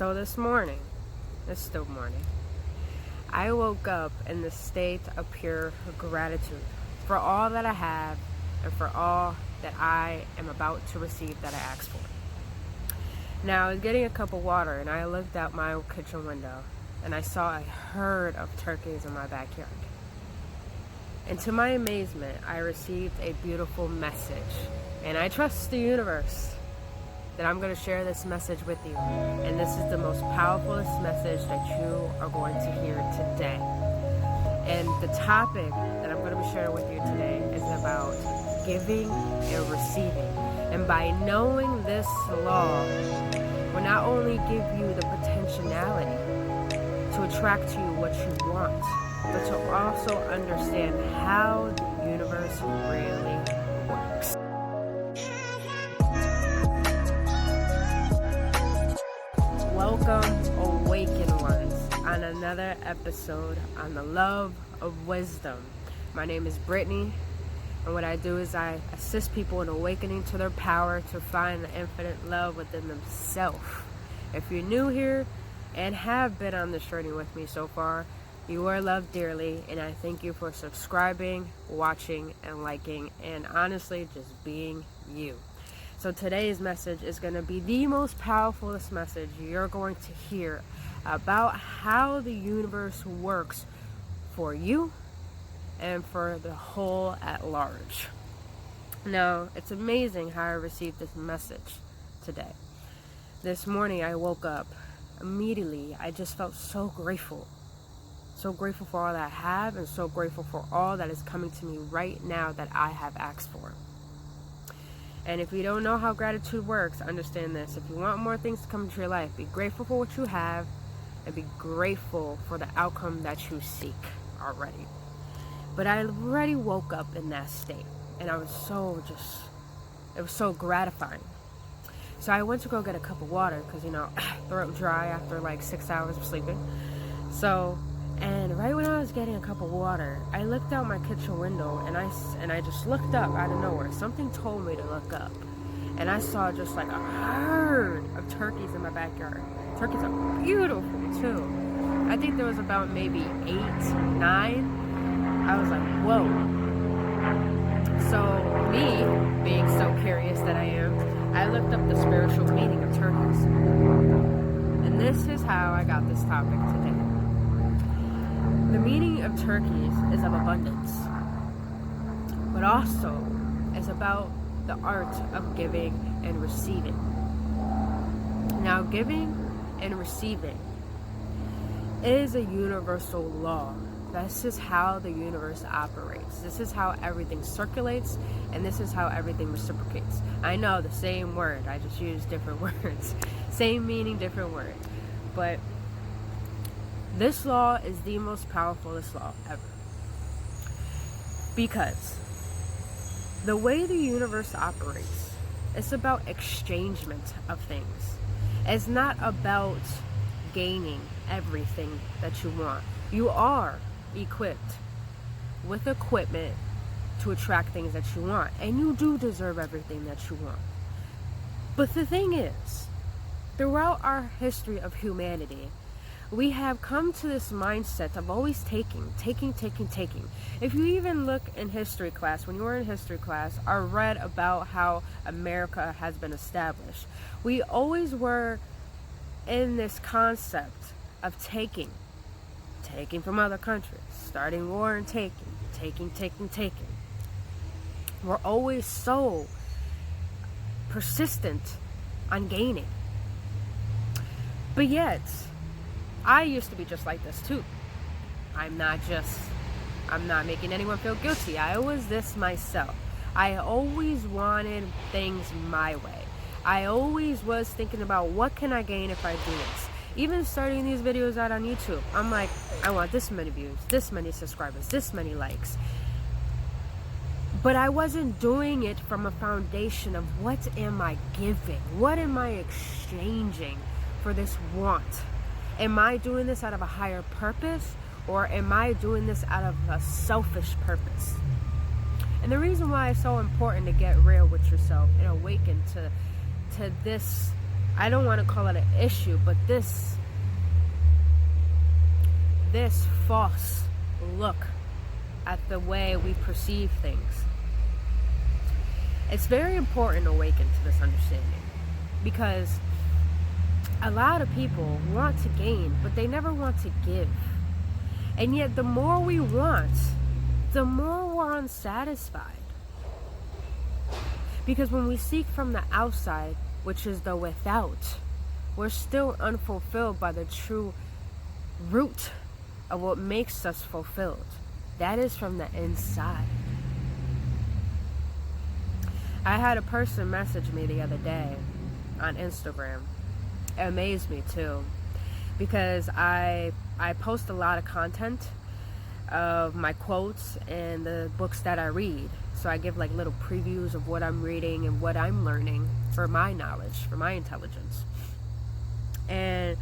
So this morning, it's still morning, I woke up in the state of pure gratitude for all that I have and for all that I am about to receive that I asked for. Now, I was getting a cup of water and I looked out my kitchen window and I saw a herd of turkeys in my backyard. And to my amazement, I received a beautiful message. And I trust the universe that I'm going to share this message with you. And this is the most powerful message that you are going to hear today. And the topic that I'm going to be sharing with you today is about giving and receiving. And by knowing this law will not only give you the potentiality to attract to you what you want, but to also understand how the universe really works. Welcome, awakened ones, on another episode on the love of wisdom. My name is Brittany, and what I do is I assist people in awakening to their power to find the infinite love within themselves. If you're new here and have been on this journey with me so far, you are loved dearly, and I thank you for subscribing, watching, and liking, and honestly, just being you. So today's message is going to be the most powerful message you're going to hear about how the universe works for you and for the whole at large. Now, it's amazing how I received this message today. This morning I woke up. Immediately, I just felt so grateful. So grateful for all that I have, and so grateful for all that is coming to me right now that I have asked for. And if you don't know how gratitude works, understand this. If you want more things to come into your life, be grateful for what you have and be grateful for the outcome that you seek already. But I already woke up in that state, and I was it was so gratifying. So I went to go get a cup of water because, throat dry after like 6 hours of sleeping. And right when I was getting a cup of water, I looked out my kitchen window and I just looked up out of nowhere. Something told me to look up. And I saw just like a herd of turkeys in my backyard. Turkeys are beautiful too. I think there was about maybe 8, 9. I was like, whoa. So me, being so curious that I am, I looked up the spiritual meaning of turkeys. And this is how I got this topic today. The meaning of turkeys is of abundance, but also is about the art of giving and receiving. Now, giving and receiving is a universal law. This is how the universe operates. This is how everything circulates, and this is how everything reciprocates. I know the same word, I just use different words. Same meaning, different word. But this law is the most powerful law ever. Because the way the universe operates, it's about exchangement of things. It's not about gaining everything that you want. You are equipped with equipment to attract things that you want, and you do deserve everything that you want. But the thing is, throughout our history of humanity, we have come to this mindset of always taking. If you even look in history class, when you were in history class, or read about how America has been established, we always were in this concept of taking from other countries, starting war and taking. We're always so persistent on gaining. But yet, I used to be just like this too. I'm not making anyone feel guilty. I was this myself. I always wanted things my way. I always was thinking about what can I gain if I do this. Even starting these videos out on YouTube, I'm like, I want this many views, this many subscribers, this many likes. But I wasn't doing it from a foundation of what am I giving? What am I exchanging for this want? Am I doing this out of a higher purpose, or am I doing this out of a selfish purpose? And the reason why it's so important to get real with yourself and awaken to this I don't want to call it an issue, but this false look at the way we perceive things. It's very important to awaken to this understanding, because a lot of people want to gain, but they never want to give. And yet the more we want, the more we're unsatisfied. Because when we seek from the outside, which is the without, we're still unfulfilled by the true root of what makes us fulfilled. That is from the inside. I had a person message me the other day on Instagram. It amazed me too, because I post a lot of content of my quotes and the books that I read. So I give like little previews of what I'm reading and what I'm learning for my knowledge, for my intelligence. And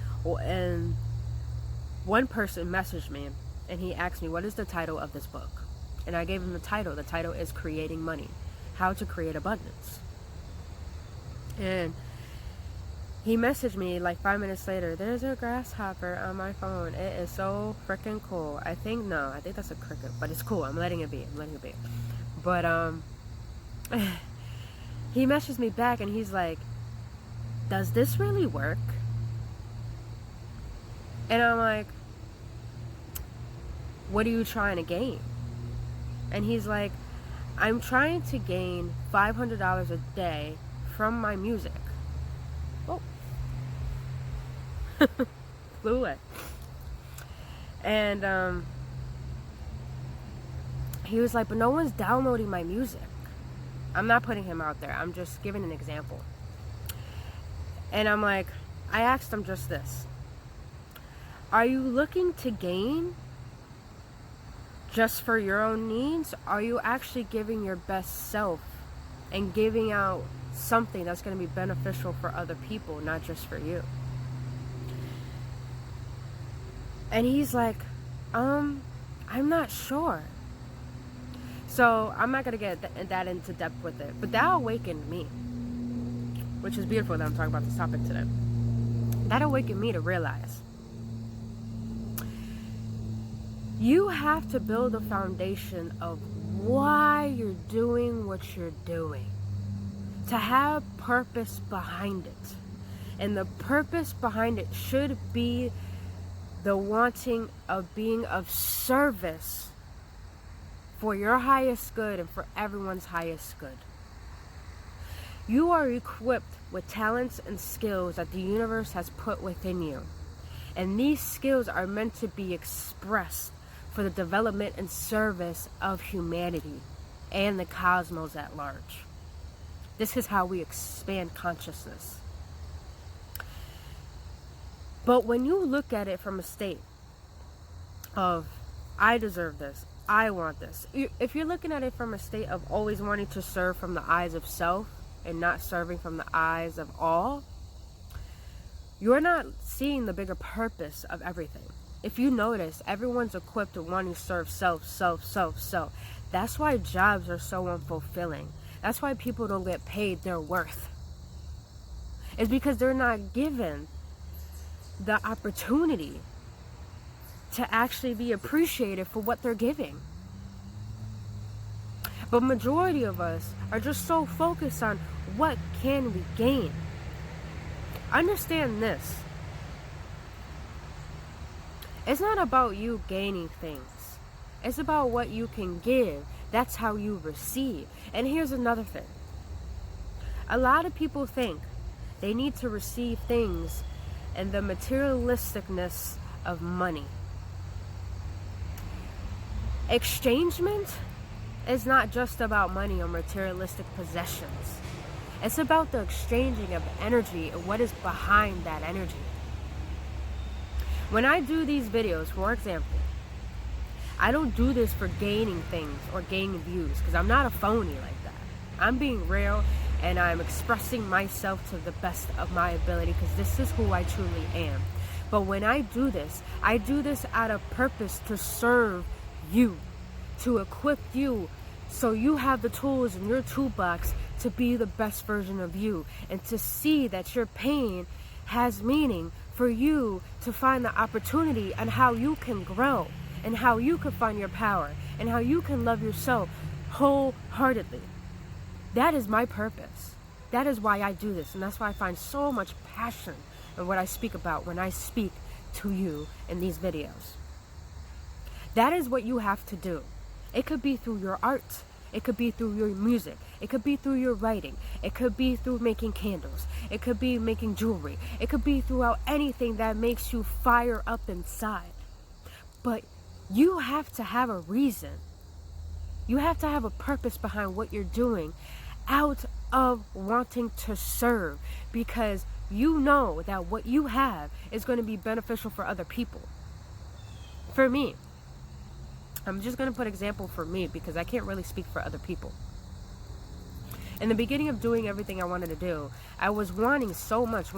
one person messaged me and he asked me, what is the title of this book? And I gave him the title. The title is Creating Money, How to Create Abundance. And he messaged me like 5 minutes later, there's a grasshopper on my phone. It is so freaking cool. I think that's a cricket, but it's cool. I'm letting it be. But he messaged me back and he's like, does this really work? And I'm like, what are you trying to gain? And he's like, I'm trying to gain $500 a day from my music. Oh. Flew away. And he was like, but no one's downloading my music. I'm not putting him out there. I'm just giving an example. And I'm like, I asked him just this. Are you looking to gain just for your own needs? Are you actually giving your best self and giving out something that's going to be beneficial for other people, not just for you? And he's like, I'm not sure. So I'm not going to get that into depth with it. But that awakened me, which is beautiful that I'm talking about this topic today. That awakened me to realize you have to build a foundation of why you're doing what you're doing, to have purpose behind it. And the purpose behind it should be the wanting of being of service for your highest good and for everyone's highest good. You are equipped with talents and skills that the universe has put within you. And these skills are meant to be expressed for the development and service of humanity and the cosmos at large. This is how we expand consciousness. But when you look at it from a state of, I deserve this, I want this. If you're looking at it from a state of always wanting to serve from the eyes of self and not serving from the eyes of all, you're not seeing the bigger purpose of everything. If you notice, everyone's equipped to wanting to serve self. That's why jobs are so unfulfilling. That's why people don't get paid their worth. It's because they're not given the opportunity to actually be appreciated for what they're giving. But majority of us are just so focused on what can we gain. Understand this. It's not about you gaining things. It's about what you can give. That's how you receive. And here's another thing. A lot of people think they need to receive things and the materialisticness of money. Exchangement is not just about money or materialistic possessions. It's about the exchanging of energy and what is behind that energy. When I do these videos, for example, I don't do this for gaining things or gaining views, because I'm not a phony like that. I'm being real and I'm expressing myself to the best of my ability, because this is who I truly am. But when I do this out of purpose to serve you, to equip you So you have the tools in your toolbox to be the best version of you, and to see that your pain has meaning for you, to find the opportunity and how you can grow, and how you can find your power, and how you can love yourself wholeheartedly. That is my purpose. That is why I do this, and that's why I find so much passion in what I speak about when I speak to you in these videos. That is what you have to do. It could be through your art. It could be through your music. It could be through your writing. It could be through making candles. It could be making jewelry. It could be throughout anything that makes you fire up inside. But you have to have a reason. You have to have a purpose behind what you're doing, out of wanting to serve, because you know that what you have is going to be beneficial for other people. For me, I'm just going to put example for me, because I can't really speak for other people. In the beginning of doing everything I wanted to do, I was wanting so much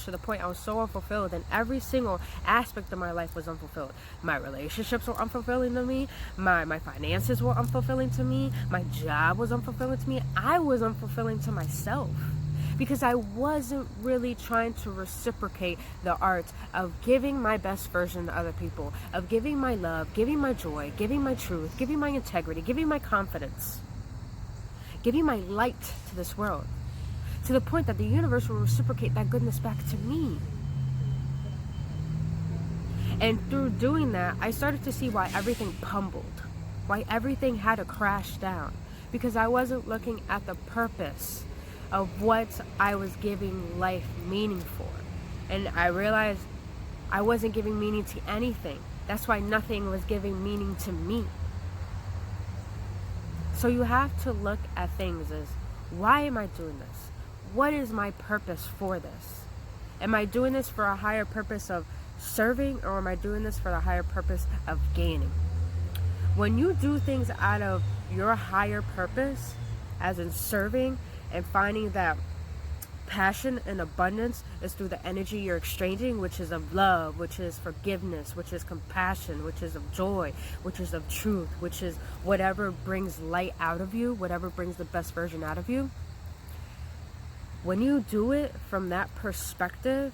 to the point I was so unfulfilled, and every single aspect of my life was unfulfilled. My relationships were unfulfilling to me. My finances were unfulfilling to me. My job was unfulfilling to me. I was unfulfilling to myself, because I wasn't really trying to reciprocate the art of giving my best version to other people, of giving my love, giving my joy, giving my truth, giving my integrity, giving my confidence, giving my light to this world, to the point that the universe will reciprocate that goodness back to me. And through doing that, I started to see why everything pummeled, why everything had to crash down, because I wasn't looking at the purpose of what I was giving life meaning for. And I realized I wasn't giving meaning to anything. That's why nothing was giving meaning to me. So you have to look at things as, why am I doing this? What is my purpose for this? Am I doing this for a higher purpose of serving, or am I doing this for the higher purpose of gaining? When you do things out of your higher purpose, as in serving, and finding that passion and abundance is through the energy you're exchanging, which is of love, which is forgiveness, which is compassion, which is of joy, which is of truth, which is whatever brings light out of you, whatever brings the best version out of you. When you do it from that perspective,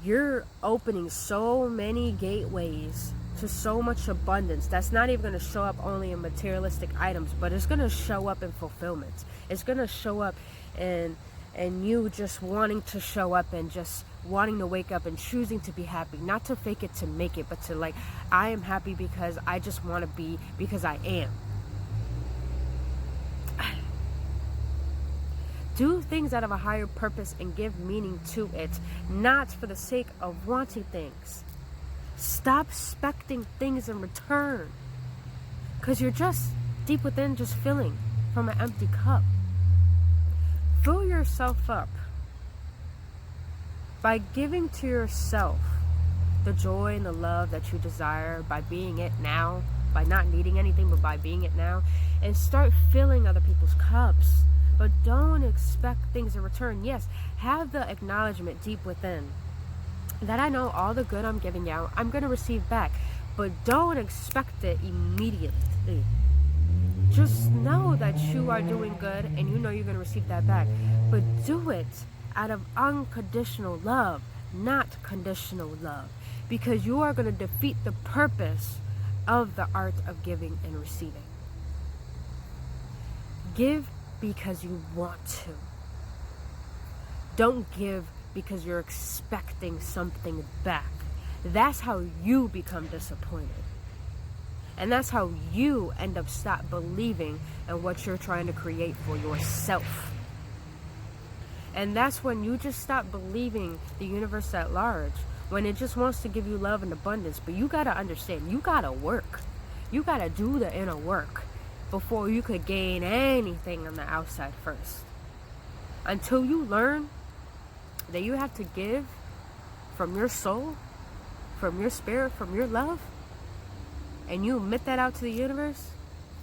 you're opening so many gateways to so much abundance that's not even going to show up only in materialistic items, but it's going to show up in fulfillment. It's going to show up in you just wanting to show up, and just wanting to wake up and choosing to be happy, not to fake it to make it, but to, like, I am happy because I just want to be, because I am. Do things out of a higher purpose and give meaning to it, not for the sake of wanting things. Stop expecting things in return, because you're just deep within just filling from an empty cup. Fill yourself up by giving to yourself the joy and the love that you desire, by being it now, by not needing anything, but by being it now, and start filling other people's cups. But don't expect things in return. Yes, have the acknowledgement deep within that I know all the good I'm giving out, I'm going to receive back. But don't expect it immediately. Just know that you are doing good, and you know you're going to receive that back. But do it out of unconditional love, not conditional love. Because you are going to defeat the purpose of the art of giving and receiving. Give because you want to. Don't give because you're expecting something back. That's how you become disappointed. And that's how you end up stop believing in what you're trying to create for yourself. And that's when you just stop believing the universe at large, when it just wants to give you love and abundance. But you gotta understand, you gotta work. You gotta do the inner work before you could gain anything on the outside first. Until you learn that you have to give from your soul, from your spirit, from your love, and you admit that out to the universe,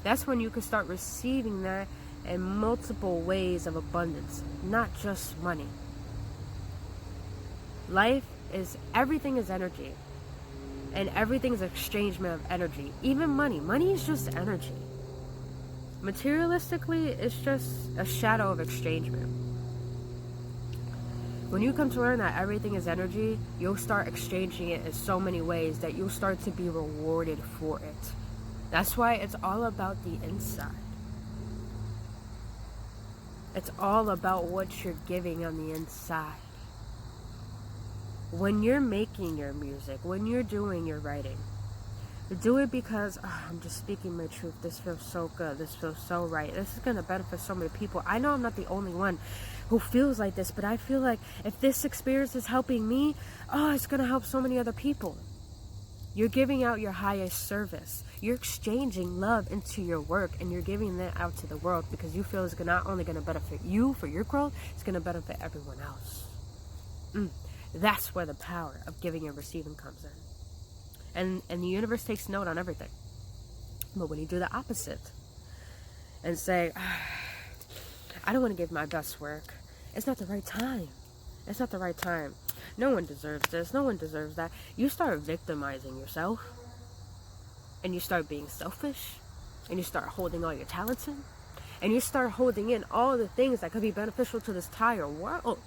that's when you can start receiving that in multiple ways of abundance, not just money. Life is, everything is energy, and everything is exchangement of energy. Even money. Money is just energy. Materialistically, it's just a shadow of exchangement. When you come to learn that everything is energy, you'll start exchanging it in so many ways that you'll start to be rewarded for it. That's why it's all about the inside. It's all about what you're giving on the inside. When you're making your music, when you're doing your writing, do it because I'm just speaking my truth. This feels so good. This feels so right. This is going to benefit so many people. I know I'm not the only one who feels like this, but I feel like if this experience is helping me, it's going to help so many other people. You're giving out your highest service. You're exchanging love into your work, and you're giving that out to the world because you feel it's not only going to benefit you for your growth, it's going to benefit everyone else. That's where the power of giving and receiving comes in. And the universe takes note on everything. But when you do the opposite and say, I don't want to give my best work, it's not the right time. It's not the right time. No one deserves this. No one deserves that. You start victimizing yourself. And you start being selfish. And you start holding all your talents in. And you start holding in all the things that could be beneficial to this entire world.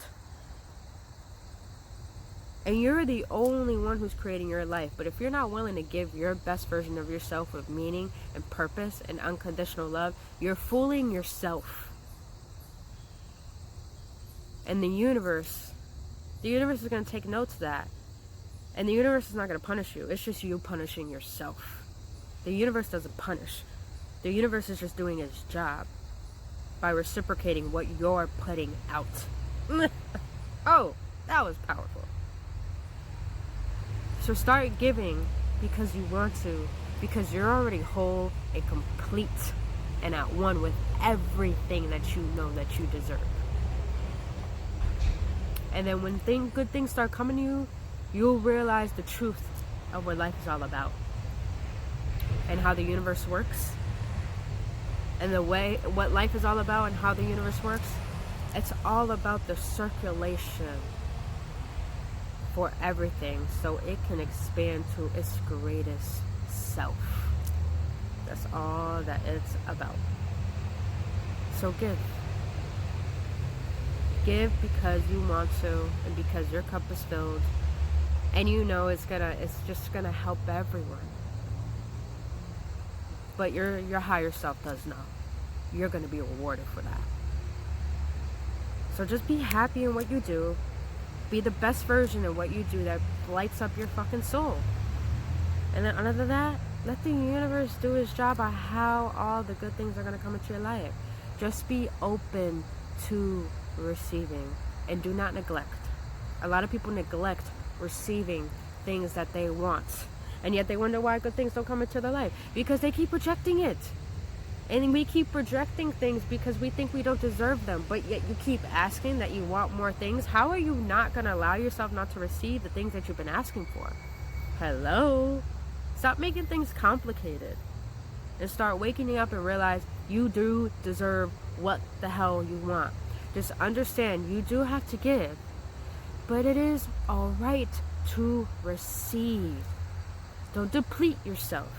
And you're the only one who's creating your life. But if you're not willing to give your best version of yourself with meaning and purpose and unconditional love, you're fooling yourself. And the universe is going to take note of that. And the universe is not going to punish you. It's just you punishing yourself. The universe doesn't punish. The universe is just doing its job by reciprocating what you're putting out. Oh, that was powerful. So start giving because you want to, because you're already whole and complete and at one with everything that you know that you deserve. And then when good things start coming to you, you'll realize the truth of what life is all about and how the universe works and what life is all about and how the universe works. It's all about the circulation for everything so it can expand to its greatest self. That's all that it's about. So give. Give because you want to and because your cup is filled and you know it's just gonna help everyone. But your higher self does know. You're gonna be rewarded for that. So just be happy in what you do. Be the best version of what you do that lights up your fucking soul. And then other than that, let the universe do its job on how all the good things are going to come into your life. Just be open to receiving and do not neglect. A lot of people neglect receiving things that they want. And yet they wonder why good things don't come into their life. Because they keep rejecting it. And we keep rejecting things because we think we don't deserve them. But yet you keep asking that you want more things. How are you not going to allow yourself not to receive the things that you've been asking for? Hello? Stop making things complicated. And start waking up and realize you do deserve what the hell you want. Just understand you do have to give. But it is alright to receive. Don't deplete yourself.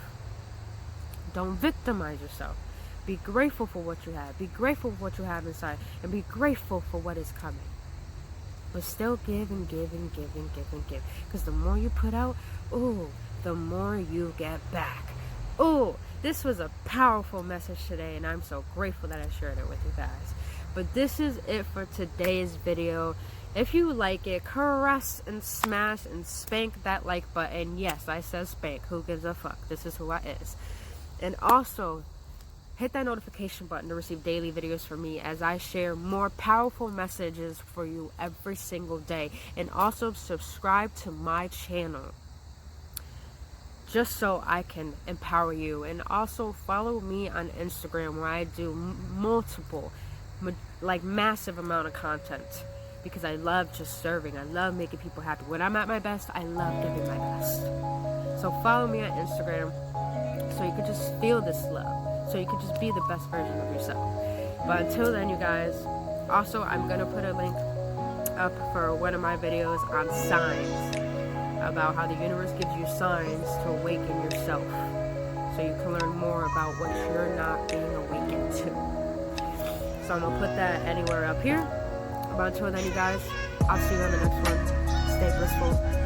Don't victimize yourself. Be grateful for what you have. Be grateful for what you have inside. And be grateful for what is coming. But still give and give and give and give and give. Because the more you put out, the more you get back. This was a powerful message today. And I'm so grateful that I shared it with you guys. But this is it for today's video. If you like it, caress and smash and spank that like button. Yes, I said spank. Who gives a fuck? This is who I is. And also, hit that notification button to receive daily videos from me as I share more powerful messages for you every single day. And also subscribe to my channel just so I can empower you. And also follow me on Instagram where I do multiple, massive amount of content. Because I love just serving. I love making people happy. When I'm at my best, I love giving my best. So follow me on Instagram so you can just feel this love. So you can just be the best version of yourself. But until then, you guys, also I'm going to put a link up for one of my videos on signs. About how the universe gives you signs to awaken yourself. so you can learn more about what you're not being awakened to. So I'm going to put that anywhere up here. But until then, you guys, I'll see you on the next one. Stay blissful.